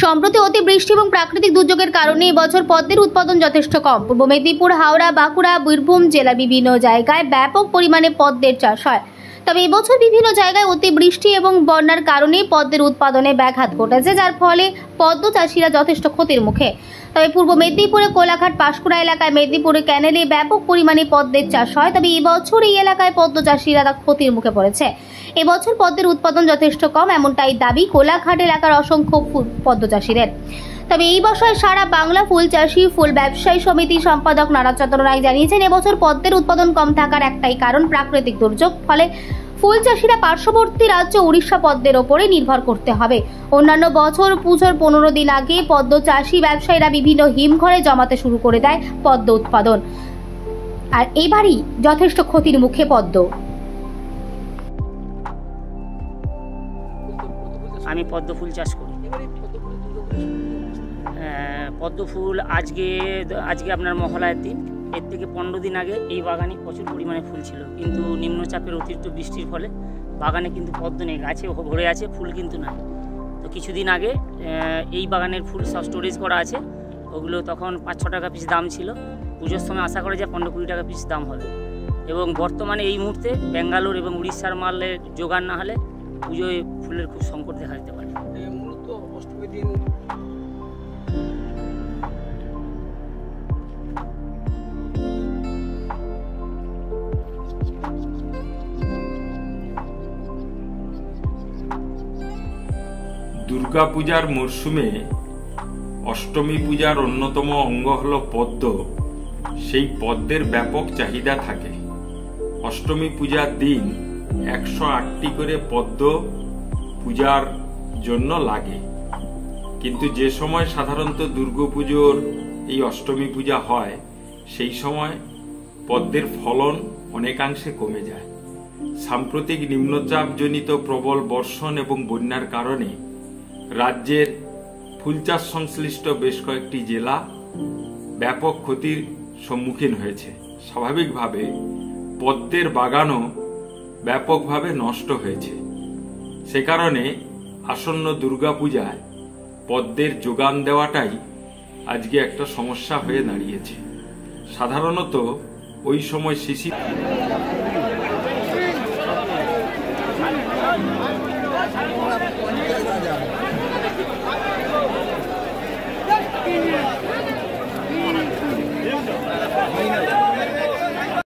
সম্প্রতি অতিবৃষ্টি এবং প্রাকৃতিক দুর্যোগের কারণে এবছর পদ্মের উৎপাদন যথেষ্ট কম। পূর্ব মেদিনীপুর, হাওড়া, বাঁকুড়া, বীরভূম জেলার বিভিন্ন জায়গায় ব্যাপক পরিমাণে পদ্মের চাষ হয়। তবে এবছর বিভিন্ন জায়গায় অতিবৃষ্টি এবং বন্যার কারণে পদ্মের উৎপাদনে ব্যাঘাত ঘটেছে, যার ফলে পদ্ম চাষিরা যথেষ্ট ক্ষতির মুখে। তবে পূর্ব মেদিনীপুরে কোলাঘাট, পাঁশকুড়া এলাকায় মেদিনীপুরের ক্যানেলে ব্যাপক পরিমাণে পদ্মের চাষ হয়। তবে এবছর এই এলাকায় পদ্ম চাষিরা ক্ষতির মুখে পড়েছে। এবছর পদ্মের উৎপাদন যথেষ্ট কম, এমনটাই দাবি কোলাঘাট এলাকার অসংখ্য পদ্ম চাষিদের। তবে এই বছর সারা বাংলা ফুল চাষী ফুল ব্যবসায়ী সমিতির সম্পাদক নারায়ণচন্দ্র রায় জানিয়েছেন, এবছর পদ্মের উৎপাদন কম থাকার একটাই কারণ প্রাকৃতিক দুর্যোগ। ফলে ফুল চাষিরা পার্শ্ববর্তী রাজ্য উড়িষ্যা পদ্মের ওপরে নির্ভর করতে হবে। অন্যান্য বছর পুজোর 15 দিন আগে পদ্ম চাষী ব্যবসায়ীরা বিভিন্ন হিমঘরে জমাতে শুরু করে দেয় পদ্ম উৎপাদন, আর এবারই যথেষ্ট ক্ষতির মুখে পদ্ম। আমি পদ্ম ফুল চাষ করি। পদ্ম ফুল আজকে আপনার মহালয়ার দিন, এর থেকে 15 দিন আগে এই বাগানে প্রচুর পরিমাণে ফুল ছিল, কিন্তু নিম্নচাপের অতিরিক্ত বৃষ্টির ফলে বাগানে কিন্তু পদ্ম নেই, গাছে ভরে আছে, ফুল কিন্তু নাই। তো কিছুদিন আগে এই বাগানের ফুল সব স্টোরেজ করা আছে, ওগুলো তখন 5-6 টাকা পিস দাম ছিল। পুজোর সময় আশা করে যে 15-20 টাকা পিস দাম হবে। এবং বর্তমানে এই মুহূর্তে ব্যাঙ্গালোর এবং উড়িষ্যার মালের জোগান না হলে পুজোয় ফুলের খুব সংকট দেখা দিতে পারে। মূলত অষ্টমীর দিন দুর্গাপূজার মরশুমে অষ্টমী পূজার অন্যতম অঙ্গ হল পদ্ম। সেই পদ্মের ব্যাপক চাহিদা থাকে। অষ্টমী পূজার দিন 108টি করে পদ্ম পূজার জন্য লাগে। কিন্তু যে সময় সাধারণত দুর্গাপুজোর এই অষ্টমী পূজা হয়, সেই সময় পদ্মের ফলন অনেকাংশে কমে যায়। সাম্প্রতিক নিম্নচাপজনিত প্রবল বর্ষণ এবং বন্যার কারণে রাজ্যের ফুলচাষ সংশ্লিষ্ট বেশ কয়েকটি জেলা ব্যাপক ক্ষতির সম্মুখীন হয়েছে। স্বাভাবিকভাবে পদ্মের বাগানও ব্যাপকভাবে নষ্ট হয়েছে। সে কারণে আসন্ন দুর্গাপূজায় পদ্মের যোগান দেওয়াটাই আজকে একটা সমস্যা হয়ে দাঁড়িয়েছে। সাধারণত ওই সময় শিশির